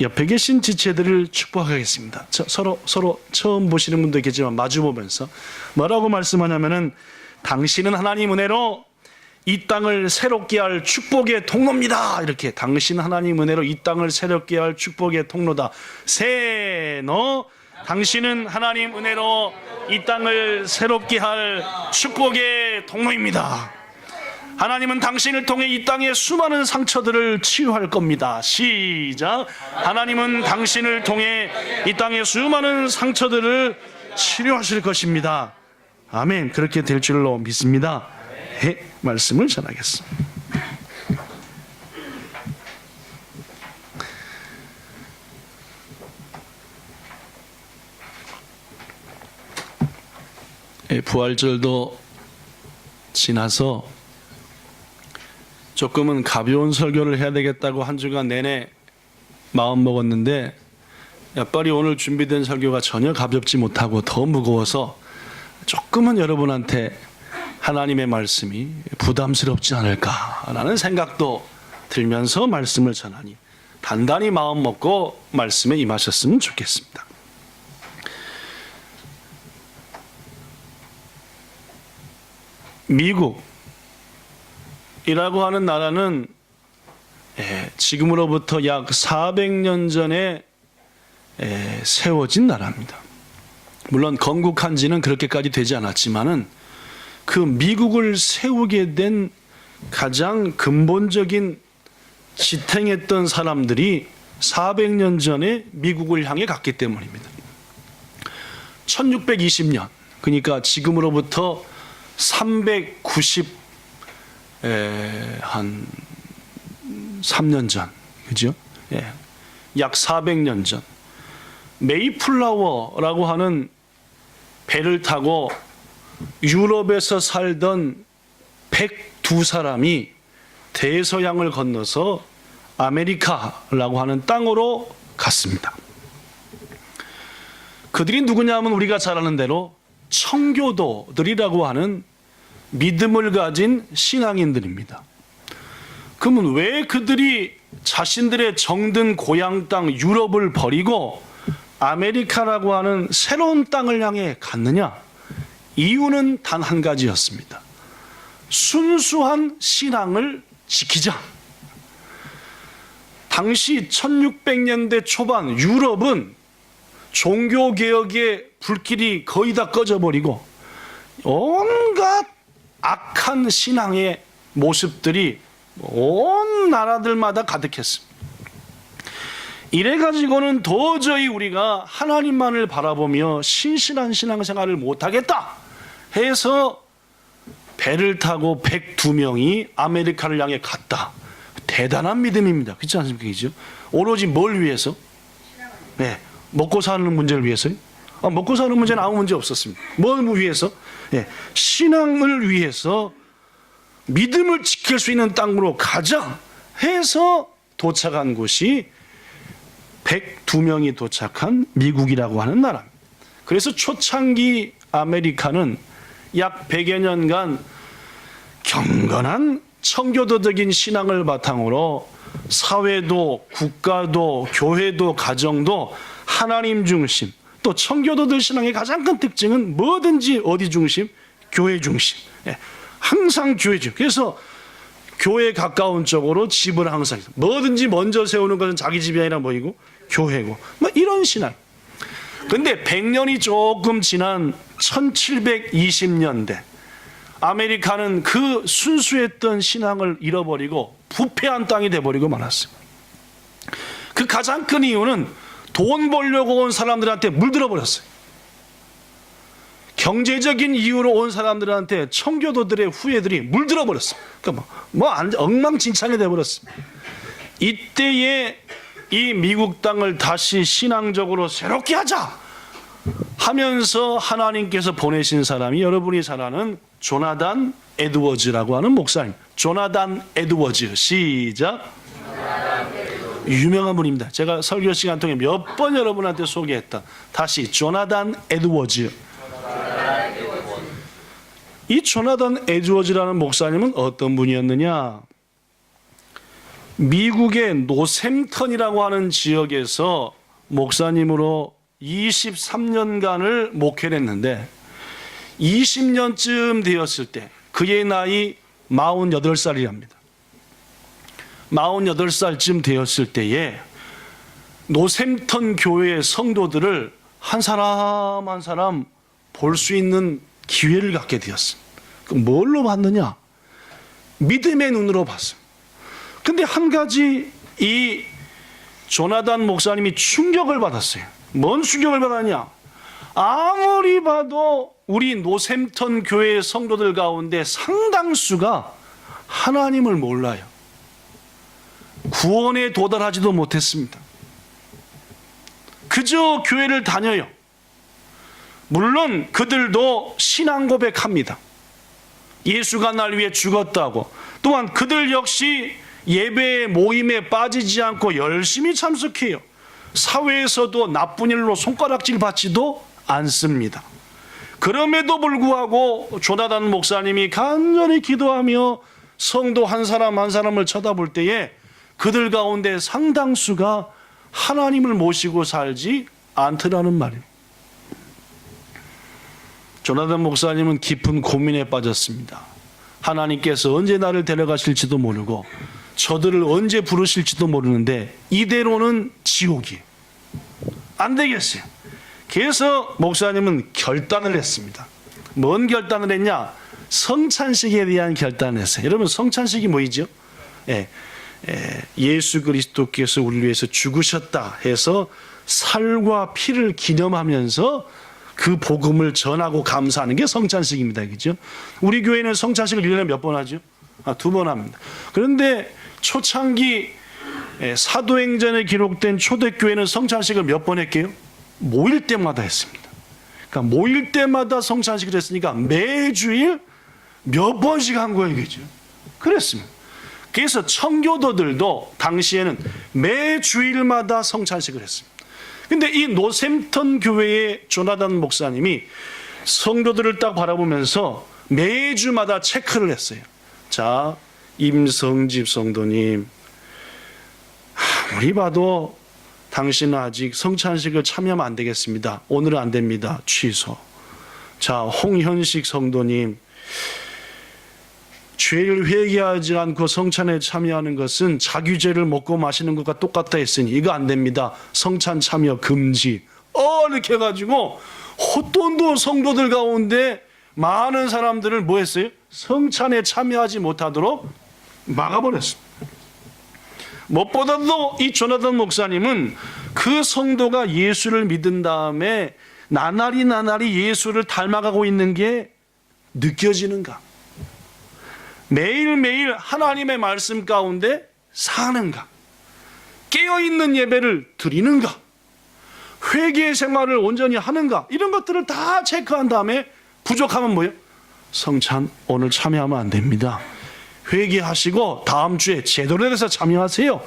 옆에 계신 지체들을 축복하겠습니다. 서로 처음 보시는 분도 있겠지만 마주 보면서 뭐라고 말씀하냐면은 당신은 하나님 은혜로 이 땅을 새롭게 할 축복의 통로입니다. 이렇게 당신은 하나님 은혜로 이 땅을 새롭게 할 축복의 통로다. 세노 당신은 하나님 은혜로 이 땅을 새롭게 할 축복의 통로입니다. 하나님은 당신을 통해 이 땅의 수많은 상처들을 치유할 겁니다. 시작. 하나님은 당신을 통해 이 땅의 수많은 상처들을 치료하실 것입니다. 아멘. 그렇게 될 줄로 믿습니다. 네, 말씀을 전하겠습니다. 부활절도 지나서 조금은 가벼운 설교를 해야 되겠다고 한 주간 내내 마음 먹었는데 빨리 오늘 준비된 설교가 전혀 가볍지 못하고 더 무거워서 조금은 여러분한테 하나님의 말씀이 부담스럽지 않을까라는 생각도 들면서 말씀을 전하니 단단히 마음 먹고 말씀에 임하셨으면 좋겠습니다. 미국이라고 하는 나라는 지금으로부터 약 400년 전에 세워진 나라입니다. 물론 건국한 지는 그렇게까지 되지 않았지만은 그 미국을 세우게 된 가장 근본적인 지탱했던 사람들이 400년 전에 미국을 향해 갔기 때문입니다. 1620년, 그러니까 지금으로부터 303년 전, 그죠? 약 400년 전, 메이플라워라고 하는 배를 타고 유럽에서 살던 102사람이 대서양을 건너서 아메리카라고 하는 땅으로 갔습니다. 그들이 누구냐 하면 우리가 잘 아는 대로 청교도들이라고 하는 믿음을 가진 신앙인들입니다. 그러면 왜 그들이 자신들의 정든 고향 땅 유럽을 버리고 아메리카라고 하는 새로운 땅을 향해 갔느냐? 이유는 단 한 가지였습니다. 순수한 신앙을 지키자. 당시 1600년대 초반 유럽은 종교개혁의 불길이 거의 다 꺼져버리고 온갖 악한 신앙의 모습들이 온 나라들마다 가득했습니다. 이래가지고는 도저히 우리가 하나님만을 바라보며 신실한 신앙생활을 못하겠다 해서 배를 타고 102명이 아메리카를 향해 갔다. 대단한 믿음입니다. 그렇지 않습니까? 그죠? 오로지 뭘 위해서? 네, 먹고 사는 문제를 위해서요? 먹고 사는 문제는 아무 문제 없었습니다. 뭘 위해서? 네, 신앙을 위해서 믿음을 지킬 수 있는 땅으로 가자 해서 도착한 곳이 102명이 도착한 미국이라고 하는 나라입니다. 그래서 초창기 아메리카는 약 100여 년간 경건한 청교도적인 신앙을 바탕으로 사회도 국가도 교회도 가정도 하나님 중심, 또 청교도들 신앙의 가장 큰 특징은 뭐든지 어디 중심? 교회 중심. 항상 교회 중심. 그래서 교회에 가까운 쪽으로 집을 항상 뭐든지 먼저 세우는 것은 자기 집이 아니라 뭐이고? 교회고. 뭐 이런 신앙. 근데 100년이 조금 지난 1720년대 아메리카는 그 순수했던 신앙을 잃어버리고 부패한 땅이 돼버리고 말았어요. 그 가장 큰 이유는 돈 벌려고 온 사람들한테 물들어 버렸어요. 경제적인 이유로 온 사람들한테 청교도들의 후예들이 물들어 버렸어요. 그러니까 엉망진창이 돼버렸습니다. 이때에 이 미국 땅을 다시 신앙적으로 새롭게 하자 하면서 하나님께서 보내신 사람이 여러분이 잘 아는 조나단 에드워즈라고 하는 목사님. 조나단 에드워즈. 시작. 유명한 분입니다. 제가 설교 시간 통해 몇 번 여러분한테 소개했다. 다시 조나단 에드워즈. 이 조나단 에드워즈라는 목사님은 어떤 분이었느냐? 미국의 노샘턴이라고 하는 지역에서 목사님으로 23년간을 목회를 했는데 20년쯤 되었을 때 그의 나이 48살이랍니다. 48살쯤 되었을 때에 노샘턴 교회의 성도들을 한 사람 한 사람 볼 수 있는 기회를 갖게 되었습니다. 뭘로 봤느냐? 믿음의 눈으로 봤습니다. 근데 한 가지 이 조나단 목사님이 충격을 받았어요. 뭔 충격을 받았냐? 아무리 봐도 우리 노샘턴 교회의 성도들 가운데 상당수가 하나님을 몰라요. 구원에 도달하지도 못했습니다. 그저 교회를 다녀요. 물론 그들도 신앙 고백합니다. 예수가 날 위해 죽었다고. 또한 그들 역시 예배 모임에 빠지지 않고 열심히 참석해요. 사회에서도 나쁜 일로 손가락질 받지도 않습니다. 그럼에도 불구하고 조나단 목사님이 간절히 기도하며 성도 한 사람 한 사람을 쳐다볼 때에 그들 가운데 상당수가 하나님을 모시고 살지 않더라는 말이에요. 조나단 목사님은 깊은 고민에 빠졌습니다. 하나님께서 언제 나를 데려가실지도 모르고 저들을 언제 부르실지도 모르는데 이대로는 지옥이에요. 안 되겠어요. 그래서 목사님은 결단을 했습니다. 뭔 결단을 했냐? 성찬식에 대한 결단을 했어요. 여러분, 성찬식이 뭐이죠? 예수 그리스도께서 우리를 위해서 죽으셨다 해서 살과 피를 기념하면서 그 복음을 전하고 감사하는 게 성찬식입니다. 그죠? 우리 교회는 성찬식을 1년에 몇 번 하죠? 2번 합니다. 그런데 초창기 사도행전에 기록된 초대교회는 성찬식을 몇 번 했게요? 모일 때마다 했습니다. 그러니까 모일 때마다 성찬식을 했으니까 매주일 몇 번씩 한 거예요. 그죠? 그랬습니다. 그래서 청교도들도 당시에는 매주일마다 성찬식을 했습니다. 근데 이 노샘턴 교회의 조나단 목사님이 성도들을 딱 바라보면서 매주마다 체크를 했어요. 자, 임성집 성도님, 아무리 봐도 당신은 아직 성찬식을 참여하면 안 되겠습니다. 오늘은 안 됩니다. 취소. 자, 홍현식 성도님, 죄를 회개하지 않고 성찬에 참여하는 것은 자규죄를 먹고 마시는 것과 똑같다 했으니 이거 안 됩니다. 성찬 참여 금지. 이렇게 해가지고 호돈도 성도들 가운데 많은 사람들을 뭐 했어요? 성찬에 참여하지 못하도록 막아버렸습니다. 무엇보다도 이 조나단 목사님은 그 성도가 예수를 믿은 다음에 나날이 예수를 닮아가고 있는 게 느껴지는가? 매일매일 하나님의 말씀 가운데 사는가? 깨어있는 예배를 드리는가? 회개 생활을 온전히 하는가? 이런 것들을 다 체크한 다음에 부족하면 뭐예요? 성찬 오늘 참여하면 안 됩니다. 회개하시고 다음 주에 제대로 돼서 참여하세요.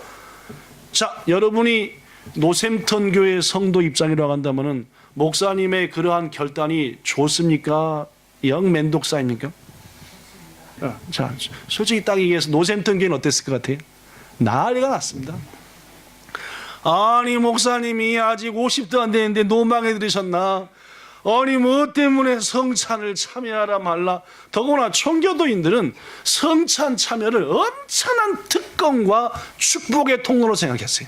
자, 여러분이 노샘턴 교회 성도 입장이라고 한다면은 목사님의 그러한 결단이 좋습니까? 영 맨독사입니까? 자, 솔직히 딱 얘기해서 노샘턴 교회는 어땠을 것 같아요? 난리가 났습니다. 아니, 목사님이 아직 50도 안 되는데 노망해 들으셨나? 아니, 뭐 때문에 성찬을 참여하라 말라? 더구나 청교도인들은 성찬 참여를 엄청난 특권과 축복의 통로로 생각했어요.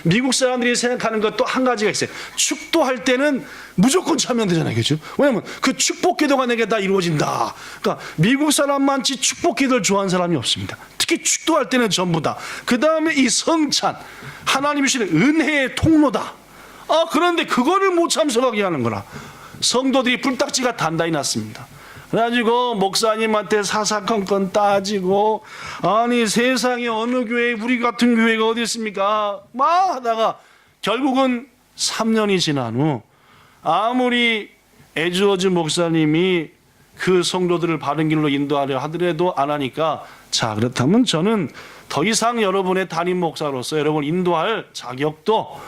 미국 사람들이 생각하는 것도 한 가지가 있어요. 축도할 때는 무조건 참여하면 되잖아요. 그죠? 왜냐면 그 축복 기도가 내게 다 이루어진다. 그러니까 미국 사람만치 축복 기도를 좋아하는 사람이 없습니다. 특히 축도할 때는 전부 다. 그 다음에 이 성찬, 하나님이 주시는 은혜의 통로다. 그런데 그거를 못 참석하게 하는 거라. 성도들이 불딱지가 단단히 났습니다. 그래가지고 목사님한테 사사건건 따지고, 아니 세상에 어느 교회, 우리 같은 교회가 어디 있습니까? 막 하다가 결국은 3년이 지난 후 아무리 에즈워즈 목사님이 그 성도들을 바른 길로 인도하려 하더라도 안 하니까, 자, 그렇다면 저는 더 이상 여러분의 담임 목사로서 여러분을 인도할 자격도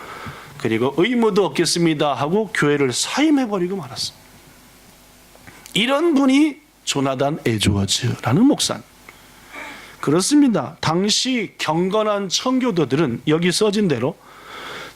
그리고 의무도 없겠습니다 하고 교회를 사임해버리고 말았습니다. 이런 분이 조나단 에즈워즈라는 목사님. 그렇습니다. 당시 경건한 청교도들은 여기 써진 대로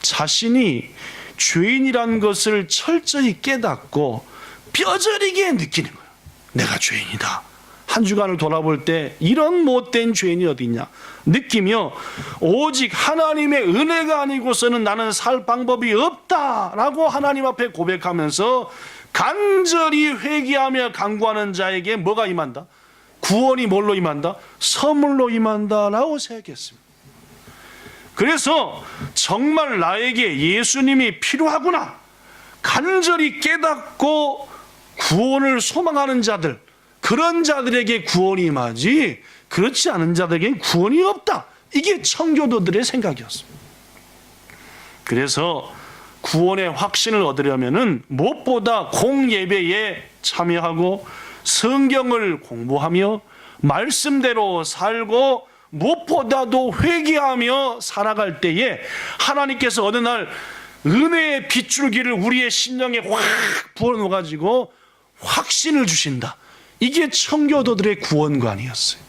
자신이 죄인이라는 것을 철저히 깨닫고 뼈저리게 느끼는 거예요. 내가 죄인이다. 한 주간을 돌아볼 때 이런 못된 죄인이 어디 있냐 느끼며 오직 하나님의 은혜가 아니고서는 나는 살 방법이 없다라고 하나님 앞에 고백하면서 간절히 회개하며 간구하는 자에게 뭐가 임한다? 구원이 뭘로 임한다? 선물로 임한다라고 생각했습니다. 그래서 정말 나에게 예수님이 필요하구나 간절히 깨닫고 구원을 소망하는 자들, 그런 자들에게 구원이 임하지 그렇지 않은 자들에게는 구원이 없다. 이게 청교도들의 생각이었습니다. 그래서 구원의 확신을 얻으려면은 무엇보다 공예배에 참여하고 성경을 공부하며 말씀대로 살고 무엇보다도 회개하며 살아갈 때에 하나님께서 어느 날 은혜의 빗줄기를 우리의 심령에 확 부어놓아가지고 확신을 주신다. 이게 청교도들의 구원관이었어요.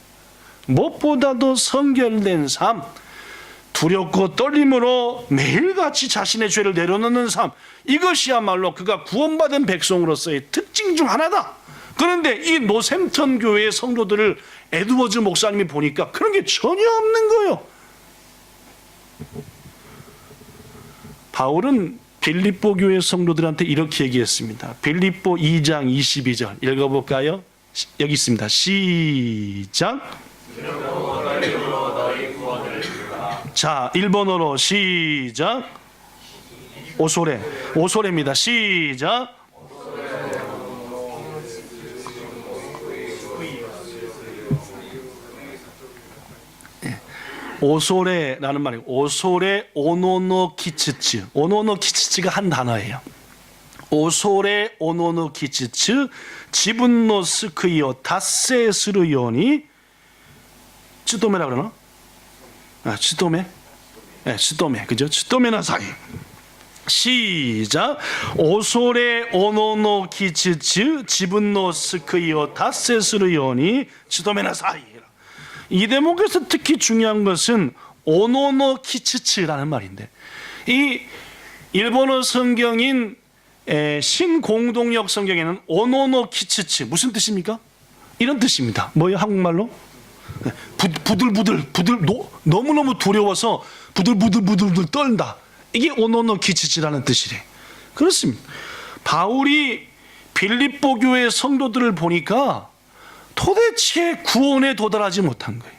무엇보다도 성결된 삶, 두렵고 떨림으로 매일같이 자신의 죄를 내려놓는 삶, 이것이야말로 그가 구원받은 백성으로서의 특징 중 하나다. 그런데 이 노샘턴 교회의 성도들을 에드워즈 목사님이 보니까 그런 게 전혀 없는 거예요. 바울은 빌립보 교회 성도들한테 이렇게 얘기했습니다. 빌립보 2장 22절 읽어볼까요? 여기 있습니다. 시작. 자, 일본어로 시작. 오소레입니다. 시작. 오소레라는 말이에요. 오소레 오노노 키츠츠. 오노노 키츠츠가 한 단어예요. 오소레 오노노 키츠츠 지분노 스크이오 다세 스르요니 츠도메라 그러나? 츠도메? 네, 츠도메. 그죠? 츠도메나 사이. 시작. 오소레 오노노 키츠츠 지분노 스크이오 다세 스르요니 츠도메나 사이. 이 대목에서 특히 중요한 것은 오노노 키츠츠라는 말인데, 이 일본어 성경인 신공동역 성경에는 오노노 키츠츠 무슨 뜻입니까? 이런 뜻입니다. 뭐예요? 한국말로? 부들부들 너무너무 두려워서 부들부들 떨다. 이게 오노노 키츠츠라는 뜻이래. 그렇습니다. 바울이 빌립보 교회 성도들을 보니까 도대체 구원에 도달하지 못한 거예요.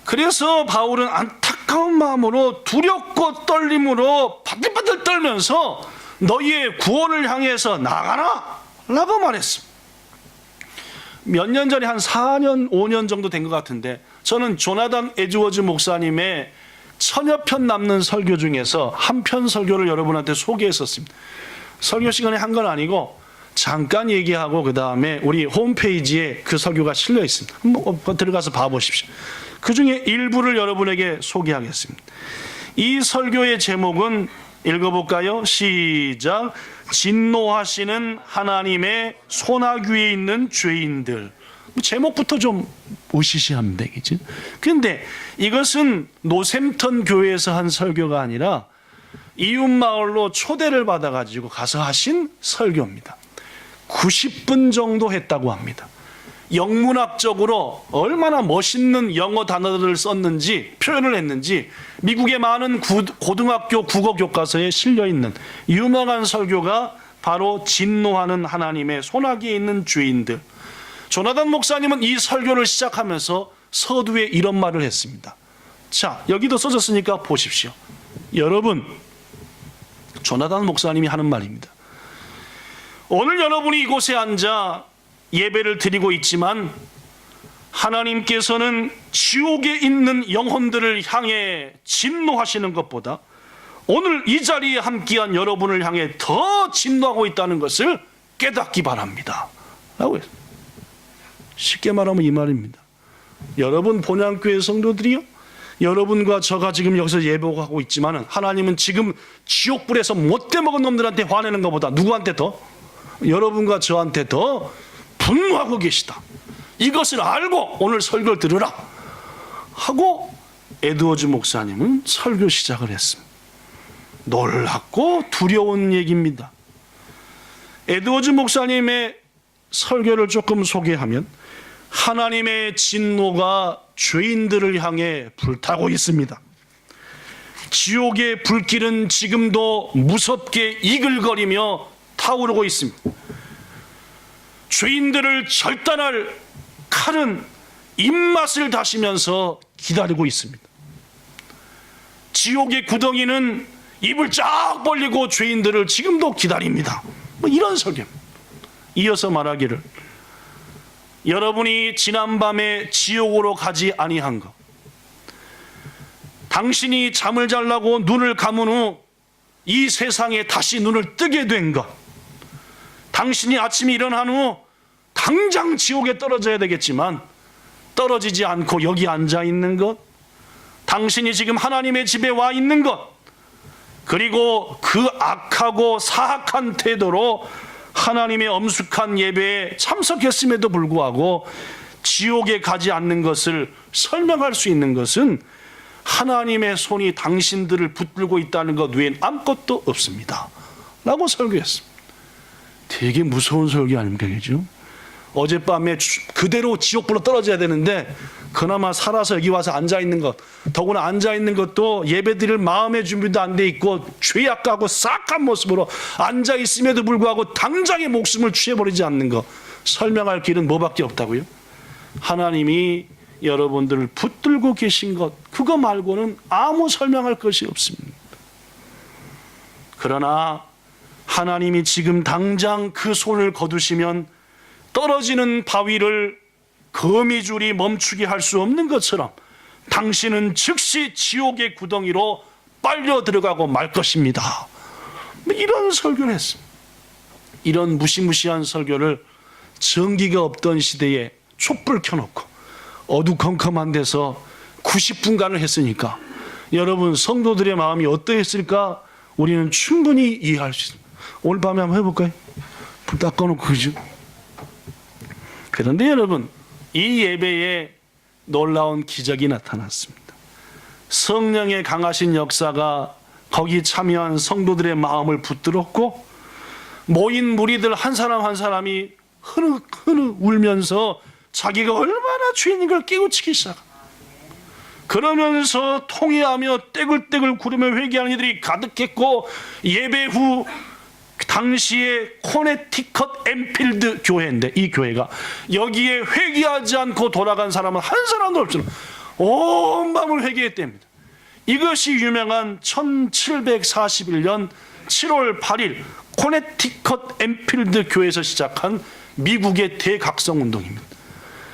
그래서 바울은 안타까운 마음으로 두렵고 떨림으로 바들바들 떨면서 너희의 구원을 향해서 나가라 라고 말했습니다. 몇 년 전에 한 4년 5년 정도 된 것 같은데, 저는 조나단 에드워즈 목사님의 1000여 편 남는 설교 중에서 한 편 설교를 여러분한테 소개했었습니다. 설교 시간에 한 건 아니고 잠깐 얘기하고 그 다음에 우리 홈페이지에 그 설교가 실려 있습니다. 한번 들어가서 봐보십시오. 그 중에 일부를 여러분에게 소개하겠습니다. 이 설교의 제목은 읽어볼까요? 시작. 진노하시는 하나님의 소나귀에 있는 죄인들. 제목부터 좀 으시시하면 되겠지. 근데 이것은 노샘턴 교회에서 한 설교가 아니라 이웃마을로 초대를 받아가지고 가서 하신 설교입니다. 90분 정도 했다고 합니다. 영문학적으로 얼마나 멋있는 영어 단어들을 썼는지, 표현을 했는지 미국의 많은 고등학교 국어 교과서에 실려있는 유명한 설교가 바로 진노하는 하나님의 소나기에 있는 죄인들. 조나단 목사님은 이 설교를 시작하면서 서두에 이런 말을 했습니다. 자, 여기도 써졌으니까 보십시오. 여러분, 조나단 목사님이 하는 말입니다. 오늘 여러분이 이곳에 앉아 예배를 드리고 있지만 하나님께서는 지옥에 있는 영혼들을 향해 진노하시는 것보다 오늘 이 자리에 함께한 여러분을 향해 더 진노하고 있다는 것을 깨닫기 바랍니다 라고 했어요. 쉽게 말하면 이 말입니다. 여러분 본향교회 성도들이요, 여러분과 저가 지금 여기서 예배하고 있지만 하나님은 지금 지옥불에서 못돼 먹은 놈들한테 화내는 것보다 누구한테 더? 여러분과 저한테 더 분노하고 계시다. 이것을 알고 오늘 설교를 들으라 하고 에드워즈 목사님은 설교 시작을 했습니다. 놀랍고 두려운 얘기입니다. 에드워즈 목사님의 설교를 조금 소개하면 하나님의 진노가 죄인들을 향해 불타고 있습니다. 지옥의 불길은 지금도 무섭게 이글거리며 타오르고 있습니다. 죄인들을 절단할 칼은 입맛을 다시면서 기다리고 있습니다. 지옥의 구덩이는 입을 쫙 벌리고 죄인들을 지금도 기다립니다. 이런 설교입니다. 이어서 말하기를 여러분이 지난밤에 지옥으로 가지 아니한 것, 당신이 잠을 자려고 눈을 감은 후 이 세상에 다시 눈을 뜨게 된 것, 당신이 아침에 일어난 후 당장 지옥에 떨어져야 되겠지만 떨어지지 않고 여기 앉아 있는 것, 당신이 지금 하나님의 집에 와 있는 것, 그리고 그 악하고 사악한 태도로 하나님의 엄숙한 예배에 참석했음에도 불구하고 지옥에 가지 않는 것을 설명할 수 있는 것은 하나님의 손이 당신들을 붙들고 있다는 것 외엔 아무것도 없습니다 라고 설교했습니다. 되게 무서운 설교 아닙니까? 그죠? 어젯밤에 그대로 지옥불로 떨어져야 되는데 그나마 살아서 여기 와서 앉아있는 것, 더구나 앉아있는 것도 예배드릴 마음의 준비도 안 돼 있고 죄악하고 싹한 모습으로 앉아있음에도 불구하고 당장의 목숨을 취해버리지 않는 것, 설명할 길은 뭐밖에 없다고요? 하나님이 여러분들을 붙들고 계신 것, 그거 말고는 아무 설명할 것이 없습니다. 그러나 하나님이 지금 당장 그 손을 거두시면 떨어지는 바위를 거미줄이 멈추게 할 수 없는 것처럼 당신은 즉시 지옥의 구덩이로 빨려 들어가고 말 것입니다. 이런 설교를 했습니다. 이런 무시무시한 설교를 전기가 없던 시대에 촛불 켜놓고 어두컴컴한 데서 90분간을 했으니까 여러분 성도들의 마음이 어떠했을까 우리는 충분히 이해할 수 있습니다. 오늘 밤에 한번 해볼까요? 불 딱 꺼놓고, 그죠? 그런데 여러분, 이 예배에 놀라운 기적이 나타났습니다. 성령의 강하신 역사가 거기 참여한 성도들의 마음을 붙들었고 모인 무리들 한 사람 한 사람이 흐느흐느 울면서 자기가 얼마나 죄인인 걸 깨우치기 시작합니다. 그러면서 통회하며 떼굴떼굴 구르며 회개하는 이들이 가득했고 예배 후 당시에 코네티컷 엠필드 교회인데 이 교회가 여기에 회개하지 않고 돌아간 사람은 한 사람도 없잖아요. 온 밤을 회개했답니다. 이것이 유명한 1741년 7월 8일 코네티컷 엠필드 교회에서 시작한 미국의 대각성운동입니다.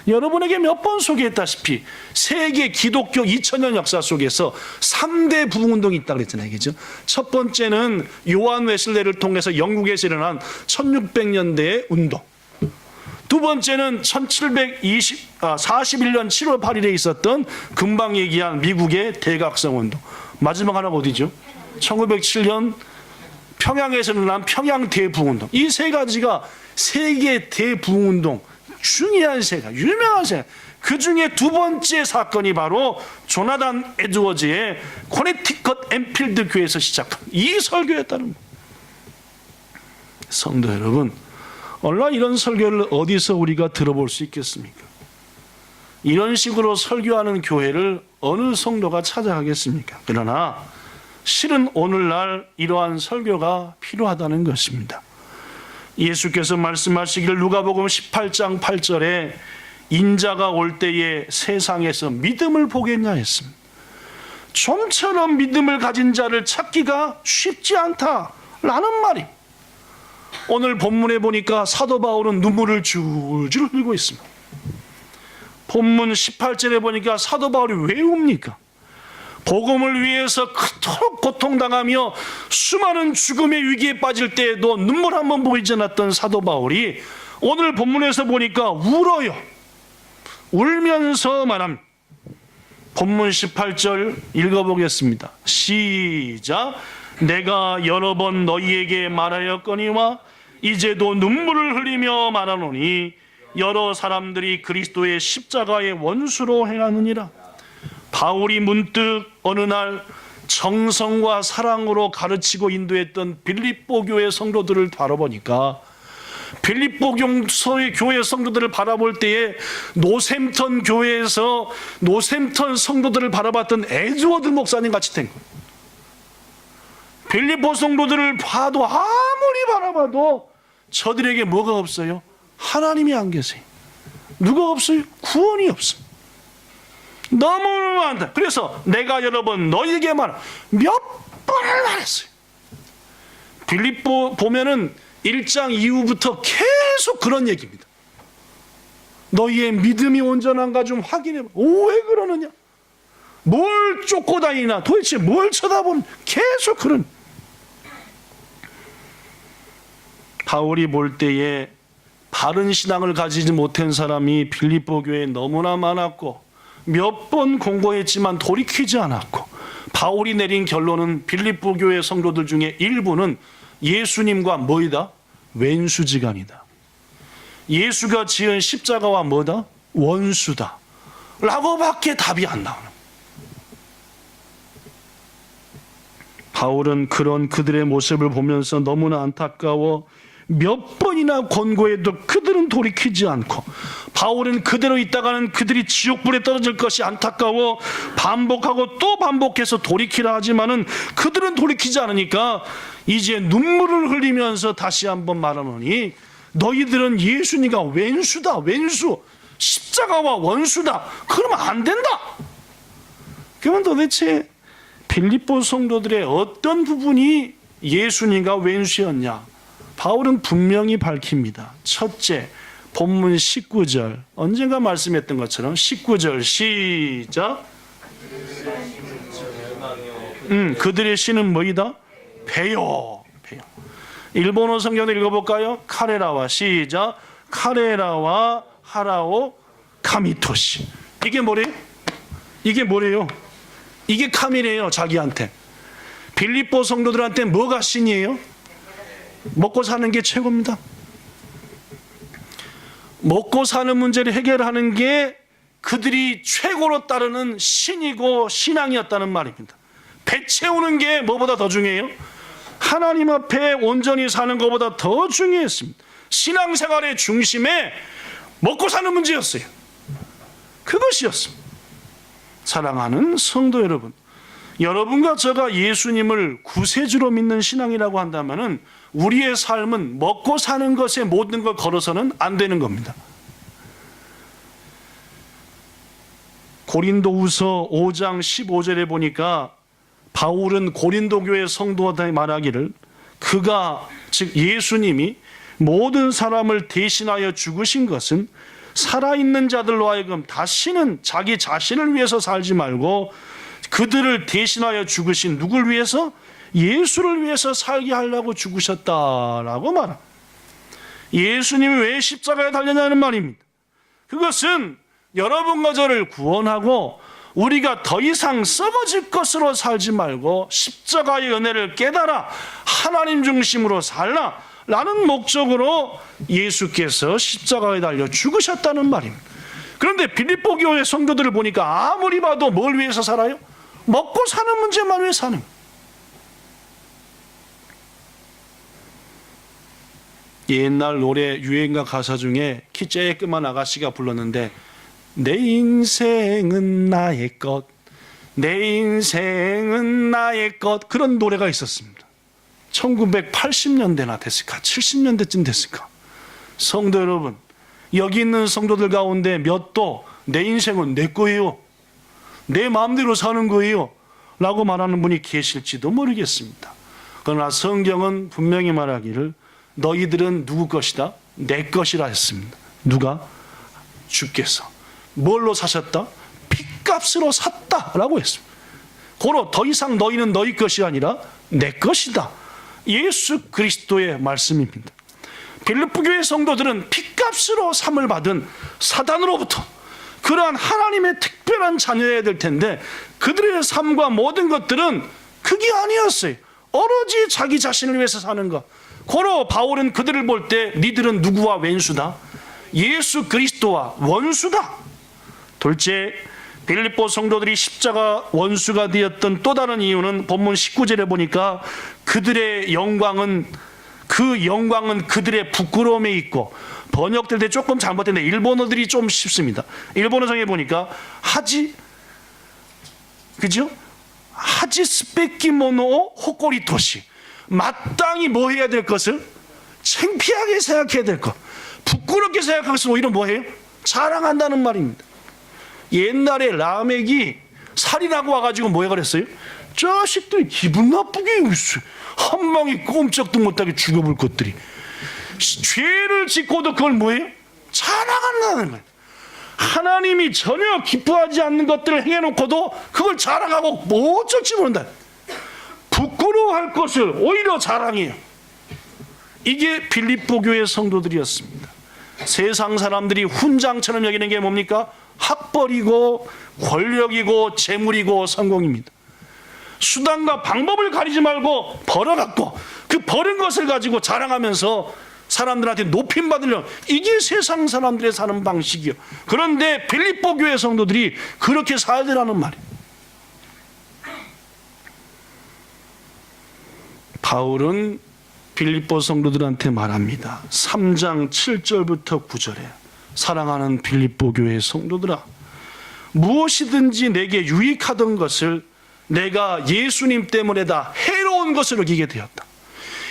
여러분에게 몇 번 소개했다시피 세계 기독교 2000년 역사 속에서 3대 부흥운동이 있다고 그랬잖아요. 그죠? 첫 번째는 요한 웨슬레를 통해서 영국에서 일어난 1600년대의 운동. 두 번째는 1741년 7월 8일에 있었던 금방 얘기한 미국의 대각성운동. 마지막 하나가 어디죠? 1907년 평양에서 일어난 평양 대부흥운동. 이 세 가지가 세계 대부흥운동 중요한 세가, 유명한 세. 그 중에 두 번째 사건이 바로 조나단 에드워즈의 코네티컷 엠필드 교회에서 시작한 이 설교였다는 겁니다. 성도 여러분, 얼마나 이런 설교를 어디서 우리가 들어볼 수 있겠습니까? 이런 식으로 설교하는 교회를 어느 성도가 찾아가겠습니까? 그러나 실은 오늘날 이러한 설교가 필요하다는 것입니다. 예수께서 말씀하시기를 누가복음 18장 8절에 인자가 올 때에 세상에서 믿음을 보겠냐 했습니다. 좀처럼 믿음을 가진 자를 찾기가 쉽지 않다라는 말이. 오늘 본문에 보니까 사도 바울은 눈물을 줄줄 흘리고 있습니다. 본문 18절에 보니까 사도 바울이 왜 웁니까? 복음을 위해서 그토록 고통당하며 수많은 죽음의 위기에 빠질 때에도 눈물 한 번 보이지 않았던 사도 바울이 오늘 본문에서 보니까 울어요. 울면서 말합니다. 본문 18절 읽어보겠습니다. 시작. 내가 여러 번 너희에게 말하였거니와 이제도 눈물을 흘리며 말하노니 여러 사람들이 그리스도의 십자가의 원수로 행하느니라. 바울이 문득 어느 날 정성과 사랑으로 가르치고 인도했던 빌립보 교회 성도들을 바라보니까, 빌립보 교회 성도들을 바라볼 때에 노샘턴 교회에서 노샘턴 성도들을 바라봤던 에드워드 목사님 같이 된 거예요. 빌립보 성도들을 봐도 아무리 바라봐도 저들에게 뭐가 없어요? 하나님이 안 계세요. 누가 없어요? 구원이 없습니다. 너무 많다. 그래서 내가 여러 번 너희에게 몇 번을 말했어요. 빌립보 보면은 1장 이후부터 계속 그런 얘기입니다. 너희의 믿음이 온전한가 좀 확인해봐. 왜 그러느냐? 뭘 쫓고 다니나? 도대체 뭘 쳐다보는? 계속 그런. 바울이 볼 때에 바른 신앙을 가지지 못한 사람이 빌립보 교회에 너무나 많았고, 몇 번 공고했지만 돌이키지 않았고, 바울이 내린 결론은 빌립보 교회 성도들 중에 일부는 예수님과 뭐이다? 왼수지간이다. 예수가 지은 십자가와 뭐다? 원수다 라고밖에 답이 안 나오는. 바울은 그런 그들의 모습을 보면서 너무나 안타까워 몇 번이나 권고해도 그들은 돌이키지 않고, 바울은 그대로 있다가는 그들이 지옥불에 떨어질 것이 안타까워 반복하고 또 반복해서 돌이키라 하지만은 그들은 돌이키지 않으니까 이제 눈물을 흘리면서 다시 한번 말하노니, 너희들은 예수니가 왼수다. 왼수, 십자가와 원수다. 그러면 안 된다. 그러면 도대체 빌립보 성도들의 어떤 부분이 예수니가 왼수였냐? 바울은 분명히 밝힙니다. 첫째, 본문 19절, 언젠가 말씀했던 것처럼 19절 시작. 그들의 신은 뭐이다? 배요. 일본어 성경을 읽어볼까요? 카레라와 시작. 카레라와 하라오 카미토시. 이게 뭐래요? 이게 뭐래요? 이게 카미래요. 자기한테. 빌립보 성도들한테 뭐가 신이에요? 먹고 사는 게 최고입니다. 먹고 사는 문제를 해결하는 게 그들이 최고로 따르는 신이고 신앙이었다는 말입니다. 배 채우는 게 뭐보다 더 중요해요? 하나님 앞에 온전히 사는 것보다 더 중요했습니다. 신앙생활의 중심에 먹고 사는 문제였어요. 그것이었습니다. 사랑하는 성도 여러분, 여러분과 제가 예수님을 구세주로 믿는 신앙이라고 한다면 우리의 삶은 먹고 사는 것에 모든 걸 걸어서는 안 되는 겁니다. 고린도후서 5장 15절에 보니까 바울은 고린도 교회 성도한테 말하기를, 그가 즉 예수님이 모든 사람을 대신하여 죽으신 것은 살아있는 자들로 하여금 다시는 자기 자신을 위해서 살지 말고 그들을 대신하여 죽으신 누굴 위해서? 예수를 위해서 살게 하려고 죽으셨다라고 말합니다. 예수님이 왜 십자가에 달렸냐는 말입니다. 그것은 여러분과 저를 구원하고 우리가 더 이상 썩어질 것으로 살지 말고 십자가의 은혜를 깨달아 하나님 중심으로 살라 라는 목적으로 예수께서 십자가에 달려 죽으셨다는 말입니다. 그런데 빌립보 교회 성도들을 보니까 아무리 봐도 뭘 위해서 살아요? 먹고 사는 문제만 위해 사는. 옛날 노래 유행가 가사 중에 키 쬐끄만 아가씨가 불렀는데, 내 인생은 나의 것, 내 인생은 나의 것, 그런 노래가 있었습니다. 1980년대나 됐을까? 70년대쯤 됐을까? 성도 여러분, 여기 있는 성도들 가운데 몇도 내 인생은 내 거예요, 내 마음대로 사는 거예요 라고 말하는 분이 계실지도 모르겠습니다. 그러나 성경은 분명히 말하기를 너희들은 누구 것이다? 내 것이라 했습니다. 누가? 주께서. 뭘로 사셨다? 핏값으로 샀다라고 했습니다. 고로 더 이상 너희는 너희 것이 아니라 내 것이다. 예수 그리스도의 말씀입니다. 빌립보 교회 성도들은 핏값으로 삼을 받은 사단으로부터 그러한 하나님의 특별한 자녀여야 될 텐데 그들의 삶과 모든 것들은 그게 아니었어요. 오로지 자기 자신을 위해서 사는 것. 고로 바울은 그들을 볼 때 니들은 누구와 왼수다? 예수 그리스도와 원수다. 둘째, 빌립보 성도들이 십자가 원수가 되었던 또 다른 이유는 본문 19절에 보니까 그들의 영광은 그들의 부끄러움에 있고, 번역될 때 조금 잘못됐는데 일본어들이 좀 쉽습니다. 일본어성에 보니까 하지 스페키모노 호꼬리토시, 마땅히 뭐 해야 될 것을 창피하게 생각해야 될 것, 부끄럽게 생각할 것을 오히려 뭐 해요? 자랑한다는 말입니다. 옛날에 라멕이 살인하고 와가지고 뭐 해 그랬어요? 자식들이 기분 나쁘게 한 방에 꼼짝도 못하게 죽여볼 것들이, 죄를 짓고도 그걸 뭐예요? 자랑한다는 거예요. 하나님이 전혀 기뻐하지 않는 것들을 행해놓고도 그걸 자랑하고 뭐 어쩔지 모른다. 부끄러워할 것을 오히려 자랑해요. 이게 빌립보 교회 성도들이었습니다. 세상 사람들이 훈장처럼 여기는 게 뭡니까? 학벌이고 권력이고 재물이고 성공입니다. 수단과 방법을 가리지 말고 벌어갖고 그 벌은 것을 가지고 자랑하면서 사람들한테 높임 받으려고, 이게 세상 사람들의 사는 방식이요. 그런데 빌립보 교회 성도들이 그렇게 살더라는 말이에요. 바울은 빌립보 성도들한테 말합니다. 3장 7절부터 9절에 사랑하는 빌립보 교회 성도들아, 무엇이든지 내게 유익하던 것을 내가 예수님 때문에 다 해로운 것으로 여기게 되었다.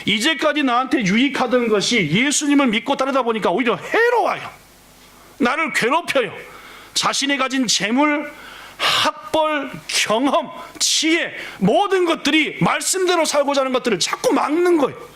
이제까지 나한테 유익하던 것이 예수님을 믿고 따르다 보니까 오히려 해로워요. 나를 괴롭혀요. 자신이 가진 재물, 학벌, 경험, 지혜, 모든 것들이 말씀대로 살고자 하는 것들을 자꾸 막는 거예요.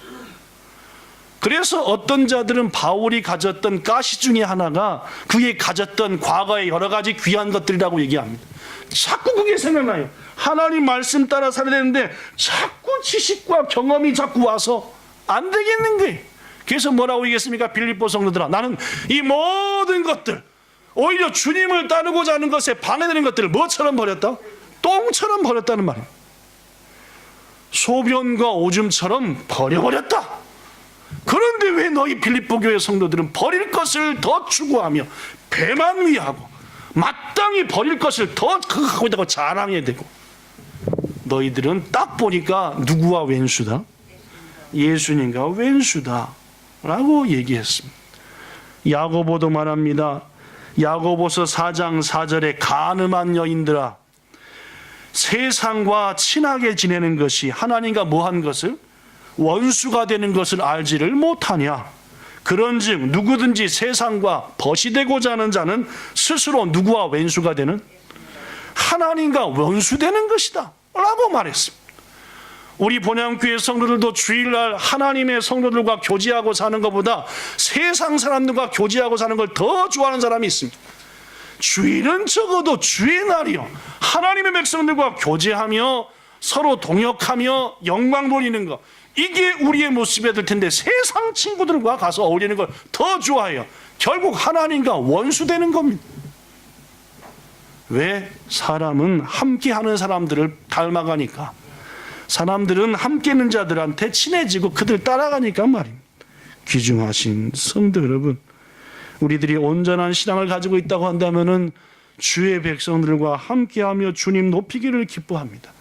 그래서 어떤 자들은 바울이 가졌던 가시 중에 하나가 그게 가졌던 과거의 여러 가지 귀한 것들이라고 얘기합니다. 자꾸 그게 생각나요. 하나님 말씀 따라 살아야 되는데 자꾸 지식과 경험이 자꾸 와서 안 되겠는 거예요. 그래서 뭐라고 얘기했습니까? 빌립보 성도들아, 나는 이 모든 것들, 오히려 주님을 따르고자 하는 것에 방해되는 것들을 뭐처럼 버렸다? 똥처럼 버렸다는 말이에요. 소변과 오줌처럼 버려버렸다. 그런데 왜 너희 빌립보 교회 성도들은 버릴 것을 더 추구하며 배만 위하고 마땅히 버릴 것을 더 갖고 있다고 자랑해야 되고, 너희들은 딱 보니까 누구와 왼수다? 예수님과 왼수다 라고 얘기했습니다. 야고보도 말합니다. 야고보서 4장 4절에 간음한 여인들아, 세상과 친하게 지내는 것이 하나님과 뭐한 것을? 원수가 되는 것을 알지를 못하냐. 그런즉 누구든지 세상과 벗이 되고자 하는 자는 스스로 누구와 왼수가 되는? 하나님과 원수되는 것이다 라고 말했습니다. 우리 본향교회 성도들도 주일날 하나님의 성도들과 교제하고 사는 것보다 세상 사람들과 교제하고 사는 걸 더 좋아하는 사람이 있습니다. 주일은 적어도 주의 날이요, 하나님의 백성들과 교제하며 서로 동역하며 영광 돌리는 것, 이게 우리의 모습이 될 텐데 세상 친구들과 가서 어울리는 걸 더 좋아해요. 결국 하나님과 원수되는 겁니다. 왜? 사람은 함께하는 사람들을 닮아가니까. 사람들은 함께 있는 자들한테 친해지고 그들 따라가니까 말입니다. 귀중하신 성도 여러분, 우리들이 온전한 신앙을 가지고 있다고 한다면은 주의 백성들과 함께하며 주님 높이기를 기뻐합니다.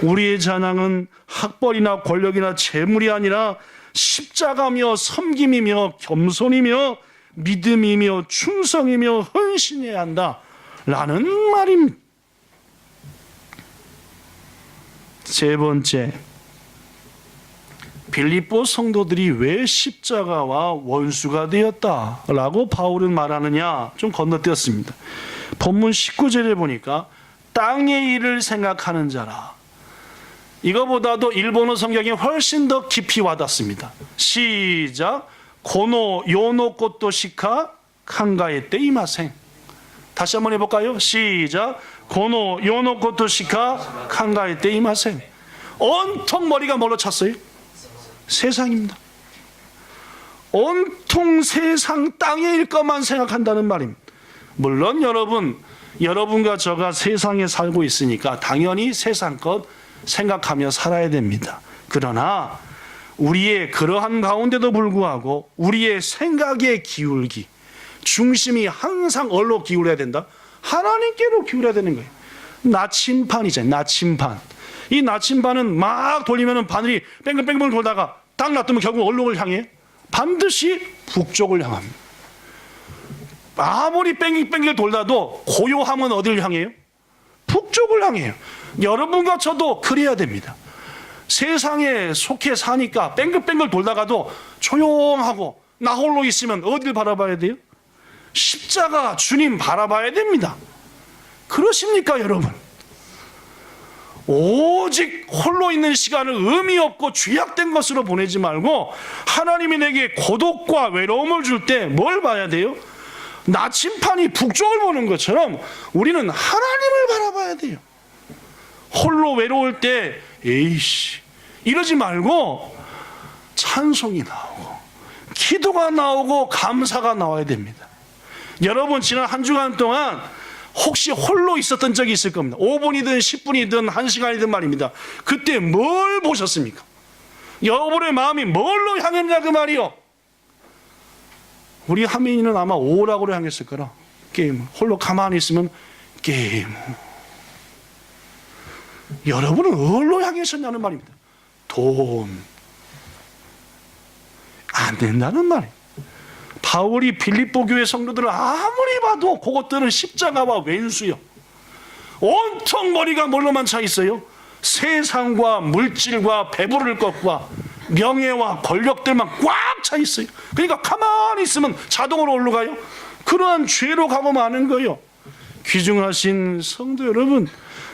우리의 찬양은 학벌이나 권력이나 재물이 아니라 십자가며 섬김이며 겸손이며 믿음이며 충성이며 헌신해야 한다라는 말입니다. 세 번째, 빌립보 성도들이 왜 십자가와 원수가 되었다라고 바울은 말하느냐, 좀 건너뛰었습니다. 본문 19절에 보니까 땅의 일을 생각하는 자라. 이거보다도 일본어 성경이 훨씬 더 깊이 와닿습니다. 시작. 고노 요노코토 시카 칸가에떼 이마생. 다시 한번 해볼까요? 시작. 고노 요노코토 시카 칸가에떼 이마생. 온통 머리가 뭘로 찼어요? 세상입니다. 온통 세상 땅의 일 것만 생각한다는 말입니다. 물론 여러분과 저가 세상에 살고 있으니까 당연히 세상 것 생각하며 살아야 됩니다. 그러나 우리의 그러한 가운데도 불구하고 우리의 생각의 기울기, 중심이 항상 어디로 기울여야 된다? 하나님께로 기울여야 되는 거예요. 나침반이잖아요. 나침반. 이 나침반은 막 돌리면 바늘이 뺑글뺑글 돌다가 딱 놔두면 결국 어디로 향해요? 반드시 북쪽을 향합니다. 아무리 뺑글뺑글 돌다도 고요함은 어디를 향해요? 북쪽을 향해요. 여러분과 저도 그래야 됩니다. 세상에 속해 사니까 뺑글뺑글 돌다가도 조용하고 나 홀로 있으면 어디를 바라봐야 돼요? 십자가 주님 바라봐야 됩니다. 그러십니까 여러분? 오직 홀로 있는 시간을 의미 없고 죄악된 것으로 보내지 말고 하나님이 내게 고독과 외로움을 줄 때 뭘 봐야 돼요? 나침반이 북쪽을 보는 것처럼 우리는 하나님을 바라봐야 돼요. 홀로 외로울 때 에이씨 이러지 말고 찬송이 나오고 기도가 나오고 감사가 나와야 됩니다. 여러분 지난 한 주간 동안 혹시 홀로 있었던 적이 있을 겁니다. 5분이든 10분이든 1시간이든 말입니다. 그때 뭘 보셨습니까? 여러분의 마음이 뭘로 향했냐 그 말이요. 우리 하민이는 아마 오락으로 향했을 거라. 게임. 홀로 가만히 있으면 게임. 여러분은 뭘로 향하셨냐는 말입니다. 돈. 안 된다는 말이에요. 바울이 빌립보 교회 성도들을 아무리 봐도 그것들은 십자가와 왼수요. 온통 머리가 뭘로만 차 있어요? 세상과 물질과 배부를 것과 명예와 권력들만 꽉 차 있어요. 그러니까 가만히 있으면 자동으로 올라가요. 그러한 죄로 가고 마는 거예요. 귀중하신 성도 여러분,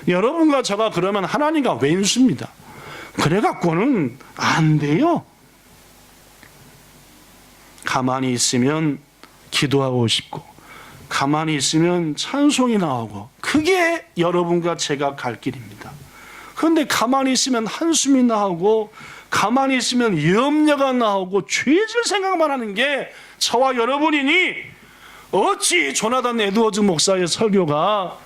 여러분과 저가 그러면 하나님과 왼수입니다. 그래갖고는 안 돼요. 가만히 있으면 기도하고 싶고 가만히 있으면 찬송이 나오고 그게 여러분과 제가 갈 길입니다. 그런데 가만히 있으면 한숨이 나오고 가만히 있으면 염려가 나오고 죄질 생각만 하는 게 저와 여러분이니 어찌 조나단 에드워즈 목사의 설교가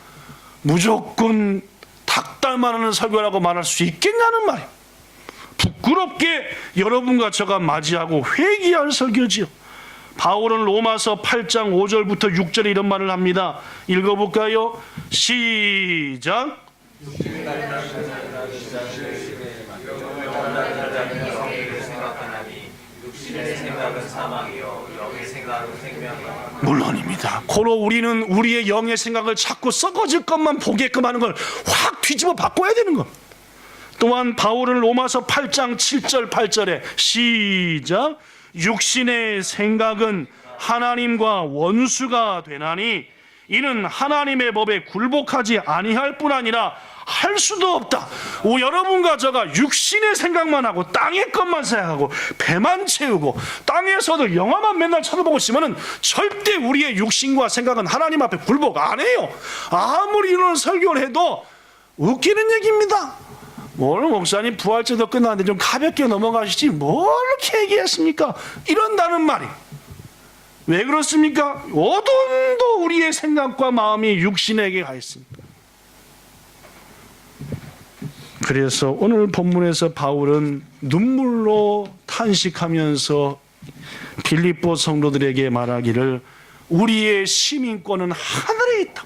무조건 닭달만 하는 설교라고 말할 수 있겠냐는 말이에요. 부끄럽게 여러분과 저가 맞이하고 회개할 설교지요. 바울은 로마서 8장 5절부터 6절에 이런 말을 합니다. 읽어볼까요? 시작. 물론입니다. 고로 우리는 우리의 영의 생각을 자꾸 썩어질 것만 보게끔 하는 걸 확 뒤집어 바꿔야 되는 것. 또한 바울은 로마서 8장 7절 8절에 시작. 육신의 생각은 하나님과 원수가 되나니 이는 하나님의 법에 굴복하지 아니할 뿐 아니라 할 수도 없다. 여러분과 저가 육신의 생각만 하고 땅의 것만 생각하고 배만 채우고 땅에서도 영화만 맨날 쳐다보고 있으면 절대 우리의 육신과 생각은 하나님 앞에 굴복 안 해요. 아무리 이런 설교를 해도 웃기는 얘기입니다. 오늘 목사님 부활절도 끝났는데 좀 가볍게 넘어가시지 뭘 이렇게 얘기했습니까? 이런다는 말이 왜 그렇습니까? 어둠도 우리의 생각과 마음이 육신에게 가 있습니다. 그래서 오늘 본문에서 바울은 눈물로 탄식하면서 빌립보 성도들에게 말하기를 우리의 시민권은 하늘에 있다.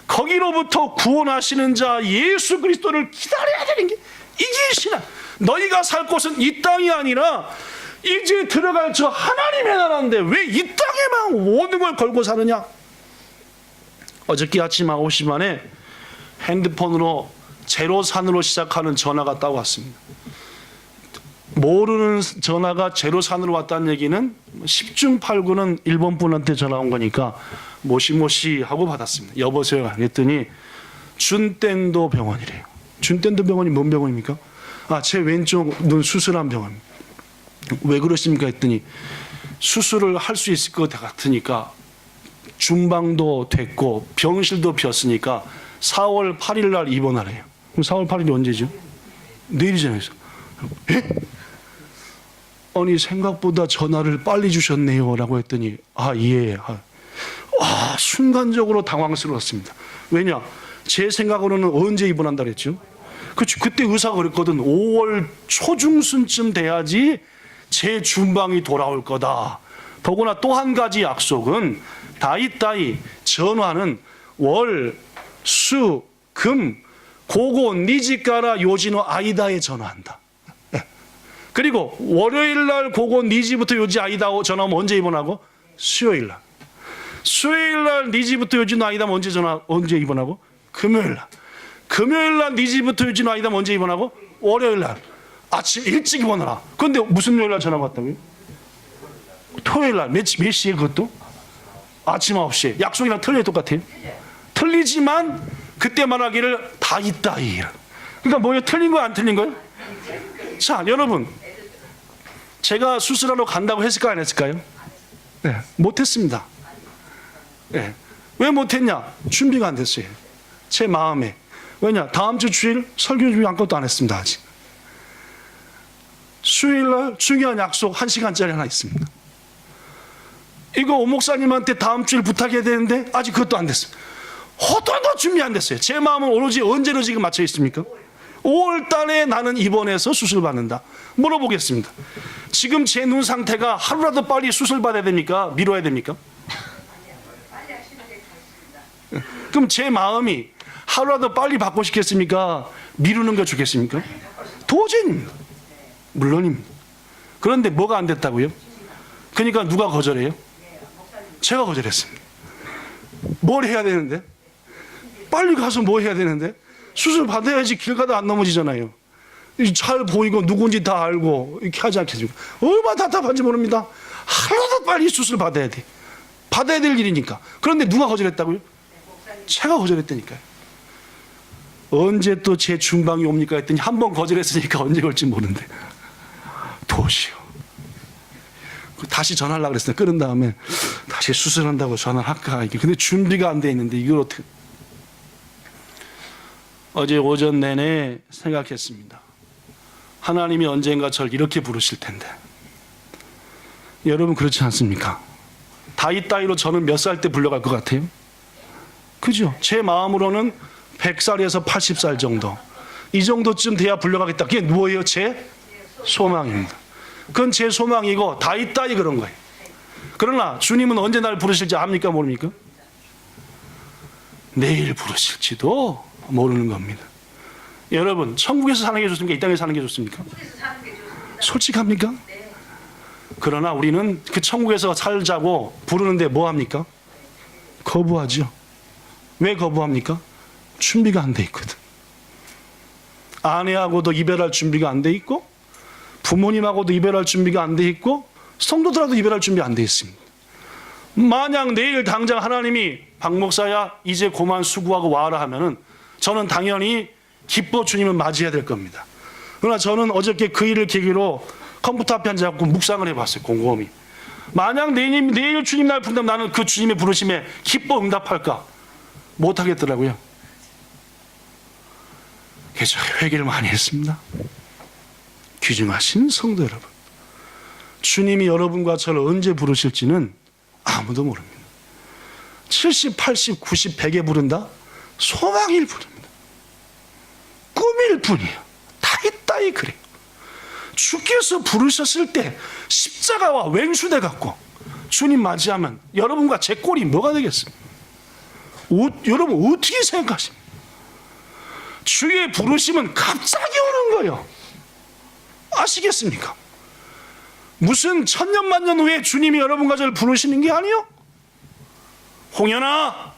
거기로부터 구원하시는 자 예수 그리스도를 기다려야 되는 게 이게 신앙. 너희가 살 곳은 이 땅이 아니라 이제 들어갈 저 하나님의 나라인데 왜 이 땅에만 모든 걸 걸고 사느냐. 어저께 아침 9시 반에 핸드폰으로 제로산으로 시작하는 전화가 따고 왔습니다. 모르는 전화가 제로산으로 왔다는 얘기는 10중 8구는 일본 분한테 전화 온 거니까 모시모시 하고 받았습니다. 여보세요 했더니 준텐도 병원이래요. 준텐도 병원이 뭔 병원입니까? 제 왼쪽 눈 수술한 병원. 왜 그러십니까 했더니 수술을 할 수 있을 것 같으니까 준방도 됐고 병실도 비었으니까 4월 8일 날 입원하래요. 그럼 4월 8일이 언제죠? 내일이잖아요. 에? 아니 생각보다 전화를 빨리 주셨네요 라고 했더니 예. 순간적으로 당황스러웠습니다. 왜냐? 제 생각으로는 언제 입원한다 그랬죠? 그때 의사가 그랬거든. 5월 초중순쯤 돼야지 제 준방이 돌아올 거다. 더구나 또 한 가지 약속은 다이다이 전화는 월, 수, 금, 고고 니지까라 요지노 아이다에 전화한다. 그리고 월요일 날 고고 니지부터 요지 아이다 전화하면 언제 입원하고? 수요일 날. 수요일 날 니지부터 요지 아이다 언제 입원하고? 금요일 날. 금요일 날 니지부터 요지 아이다 언제 입원하고? 월요일 날. 아침 일찍 입원하라. 그런데 무슨 요일 날 전화가 왔다고요? 토요일 날. 몇 시에 그것도? 아침 9시에. 약속이랑 틀려요, 똑같아요? 틀리지만 그때 말하기를 다 있다. 그러니까 뭐예요? 틀린 거야, 안 틀린 거예요? 자, 여러분, 제가 수술하러 간다고 했을까요, 안 했을까요? 네, 못했습니다. 네. 왜 못했냐? 준비가 안 됐어요. 제 마음에. 왜냐? 다음 주 주일 설교 준비 아무것도 안 했습니다, 아직. 수요일 날 중요한 약속 1시간짜리 하나 있습니다. 이거 오 목사님한테 다음 주일 부탁해야 되는데 아직 그것도 안 됐어요. 허도도 준비 안 됐어요. 제 마음은 오로지 언제로 지금 맞춰 있습니까? 5월 달에 나는 입원해서 수술 받는다. 물어보겠습니다. 지금 제 눈 상태가 하루라도 빨리 수술 받아야 됩니까? 미뤄야 됩니까? 그럼 제 마음이 하루라도 빨리 받고 싶겠습니까? 미루는 거 좋겠습니까? 도저히입니다. 물론입니다. 그런데 뭐가 안 됐다고요? 그러니까 누가 거절해요? 제가 거절했습니다. 뭘 해야 되는데? 빨리 가서 뭐 해야 되는데? 수술 받아야지 길 가다 안 넘어지잖아요. 잘 보이고 누군지 다 알고 이렇게 하지 않겠습니까? 얼마나 답답한지 모릅니다. 하루도 빨리 수술 받아야 돼. 받아야 될 일이니까. 그런데 누가 거절했다고요? 제가 거절했다니까요. 언제 또 제 중방이 옵니까 했더니 한 번 거절했으니까 언제 올지 모르는데 도시요. 다시 전화하려고 그랬어요. 끊은 다음에 다시 수술한다고 전화를 할까 이게. 근데 준비가 안 돼 있는데 이걸 어떻게. 어제 오전 내내 생각했습니다. 하나님이 언젠가 저를 이렇게 부르실 텐데. 여러분 그렇지 않습니까? 다이따이로 저는 몇 살 때 불려갈 것 같아요? 그죠? 제 마음으로는 100살에서 80살 정도. 이 정도쯤 돼야 불려가겠다. 그게 뭐예요? 제 소망입니다. 그건 제 소망이고 다이따이 그런 거예요. 그러나 주님은 언제 날 부르실지 압니까? 모릅니까? 내일 부르실지도 모르는 겁니다. 여러분 천국에서 사는 게 좋습니까? 이 땅에서 사는 게 좋습니까? 솔직합니까? 그러나 우리는 그 천국에서 살자고 부르는데 뭐 합니까? 거부하죠. 왜 거부합니까? 준비가 안 돼 있거든. 아내하고도 이별할 준비가 안 돼 있고 부모님하고도 이별할 준비가 안 돼 있고 성도들하고도 이별할 준비 안 돼 있습니다. 만약 내일 당장 하나님이 박 목사야 이제 그만 수고하고 와라 하면은 저는 당연히 기뻐 주님을 맞이해야 될 겁니다. 그러나 저는 어저께 그 일을 계기로 컴퓨터 앞에 앉아서 묵상을 해봤어요. 곰곰이. 만약 내일 주님 날 부른다면 나는 그 주님의 부르심에 기뻐 응답할까? 못하겠더라고요. 그래서 회개를 많이 했습니다. 귀중하신 성도 여러분, 주님이 여러분과 저를 언제 부르실지는 아무도 모릅니다. 70, 80, 90, 100에 부른다? 소망일 뿐입니다. 꿈일 뿐이에요. 다이따이 그래요. 주께서 부르셨을 때 십자가와 맹수대 갖고 주님 맞이하면 여러분과 제 꼴이 뭐가 되겠습니까? 여러분 어떻게 생각하십니까? 주의 부르심은 갑자기 오는 거예요. 아시겠습니까? 무슨 천년만년 후에 주님이 여러분과 저를 부르시는 게 아니요. 홍연아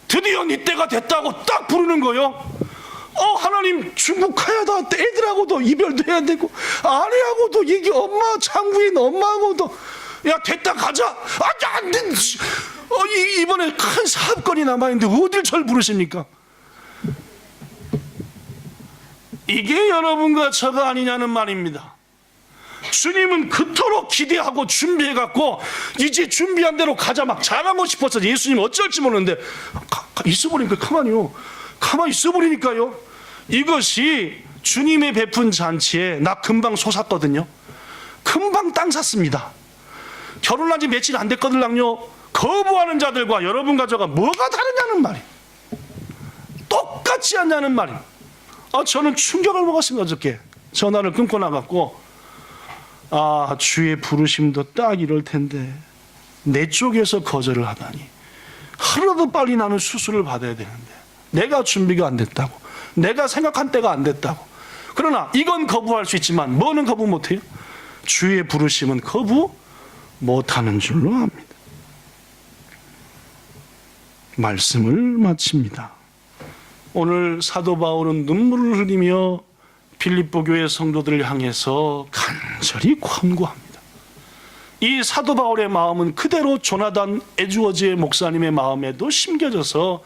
드디어 네 때가 됐다고 딱 부르는 거예요. 하나님 중국 가야 다 애들하고도 이별도 해야 되고 아내하고도 얘기 엄마 장부인 엄마하고도 야 됐다 가자. 안 돼. 이번에 큰 사업권이 남아있는데 어딜 절 부르십니까? 이게 여러분과 저가 아니냐는 말입니다. 주님은 그토록 기대하고 준비해갖고 이제 준비한 대로 가자 막 잘하고 싶어서 예수님 어쩔지 모르는데 있어버리니까 가만히 있어버리니까요. 이것이 주님의 베푼 잔치에 나 금방 솟았거든요. 금방 땅 샀습니다. 결혼한 지 며칠 안 됐거든요. 거부하는 자들과 여러분과 저가 뭐가 다르냐는 말이에요. 똑같지 않냐는 말이에요. 저는 충격을 먹었습니다. 어저께 전화를 끊고 나갔고 아, 주의 부르심도 딱 이럴 텐데 내 쪽에서 거절을 하다니. 하루라도 빨리 나는 수술을 받아야 되는데 내가 준비가 안 됐다고, 내가 생각한 때가 안 됐다고. 그러나 이건 거부할 수 있지만 뭐는 거부 못해요? 주의 부르심은 거부 못하는 줄로 압니다. 말씀을 마칩니다. 오늘 사도 바울은 눈물을 흘리며 빌립보 교회 성도들을 향해서 간절히 권고합니다. 이 사도 바울의 마음은 그대로 조나단 에드워즈 목사님의 마음에도 심겨져서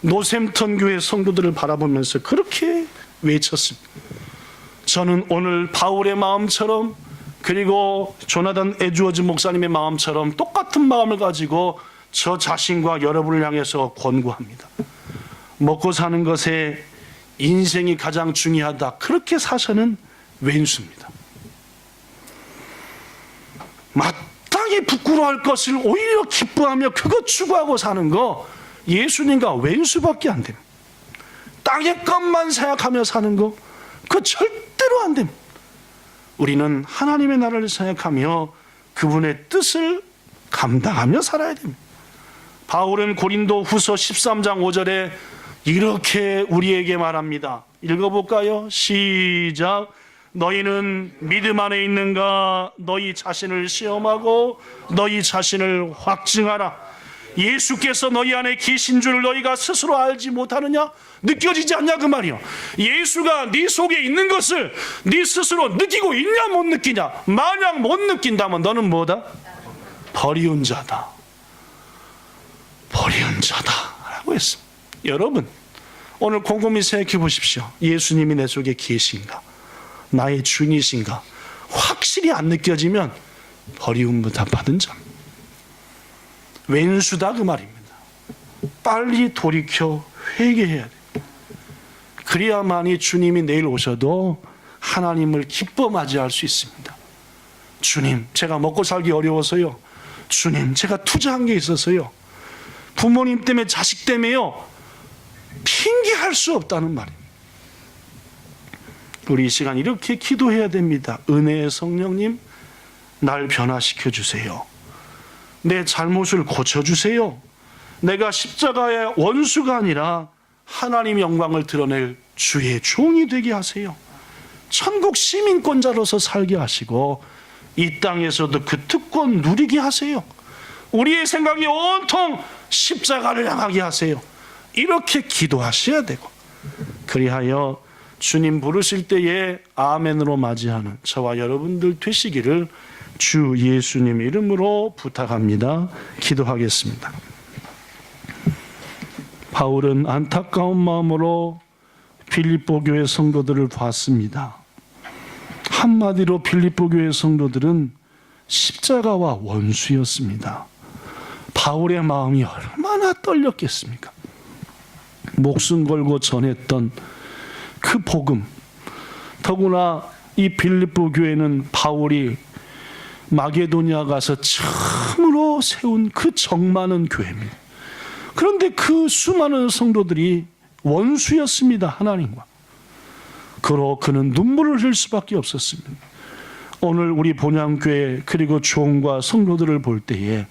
노샘턴 교회 성도들을 바라보면서 그렇게 외쳤습니다. 저는 오늘 바울의 마음처럼, 그리고 조나단 에드워즈 목사님의 마음처럼 똑같은 마음을 가지고 저 자신과 여러분을 향해서 권고합니다. 먹고 사는 것에 인생이 가장 중요하다, 그렇게 사서는 왼수입니다. 마땅히 부끄러워할 것을 오히려 기뻐하며 그것 추구하고 사는 거 예수님과 왼수밖에 안 됩니다. 땅의 것만 생각하며 사는 거 그거 절대로 안 됩니다. 우리는 하나님의 나라를 생각하며 그분의 뜻을 감당하며 살아야 됩니다. 바울은 고린도 후서 13장 5절에 이렇게 우리에게 말합니다. 읽어볼까요? 시작. 너희는 믿음 안에 있는가? 너희 자신을 시험하고 너희 자신을 확증하라. 예수께서 너희 안에 계신 줄 너희가 스스로 알지 못하느냐? 느껴지지 않냐 그 말이요. 예수가 네 속에 있는 것을 네 스스로 느끼고 있냐 못 느끼냐? 만약 못 느낀다면 너는 뭐다? 버리운 자다. 버리운 자다 라고 했습니다. 여러분, 오늘 곰곰이 생각해 보십시오. 예수님이 내 속에 계신가? 나의 주인이신가? 확실히 안 느껴지면 버리움부터 받은 자입니다. 왼수다 그 말입니다. 빨리 돌이켜 회개해야 됩니다. 그래야만이 주님이 내일 오셔도 하나님을 기뻐 맞이할 수 있습니다. 주님, 제가 먹고 살기 어려워서요. 주님, 제가 투자한 게 있어서요. 부모님 때문에, 자식 때문에요. 핑계할 수 없다는 말입니다. 우리 이 시간 이렇게 기도해야 됩니다. 은혜의 성령님, 날 변화시켜 주세요. 내 잘못을 고쳐주세요. 내가 십자가의 원수가 아니라 하나님의 영광을 드러낼 주의 종이 되게 하세요. 천국 시민권자로서 살게 하시고 이 땅에서도 그 특권 누리게 하세요. 우리의 생각이 온통 십자가를 향하게 하세요. 이렇게 기도하셔야 되고, 그리하여 주님 부르실 때에 아멘으로 맞이하는 저와 여러분들 되시기를 주 예수님 이름으로 부탁합니다. 기도하겠습니다. 바울은 안타까운 마음으로 빌립보 교회 성도들을 봤습니다. 한마디로 빌립보 교회 성도들은 십자가와 원수였습니다. 바울의 마음이 얼마나 떨렸겠습니까? 목숨 걸고 전했던 그 복음, 더구나 이 빌립보 교회는 바울이 마게도니아 가서 처음으로 세운 그 정 많은 교회입니다. 그런데 그 수많은 성도들이 원수였습니다. 하나님과. 그로 그는 눈물을 흘릴 수밖에 없었습니다. 오늘 우리 본향교회 그리고 종과 성도들을 볼 때에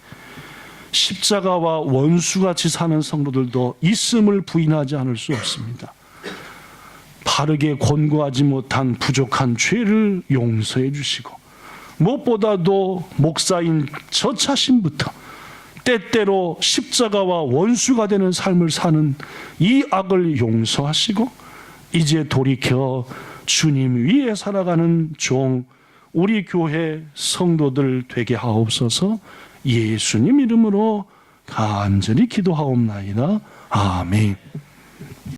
십자가와 원수같이 사는 성도들도 있음을 부인하지 않을 수 없습니다. 바르게 권고하지 못한 부족한 죄를 용서해 주시고, 무엇보다도 목사인 저 자신부터 때때로 십자가와 원수가 되는 삶을 사는 이 악을 용서하시고 이제 돌이켜 주님 위에 살아가는 종, 우리 교회 성도들 되게 하옵소서. 예수님 이름으로 간절히 기도하옵나이다. 아멘.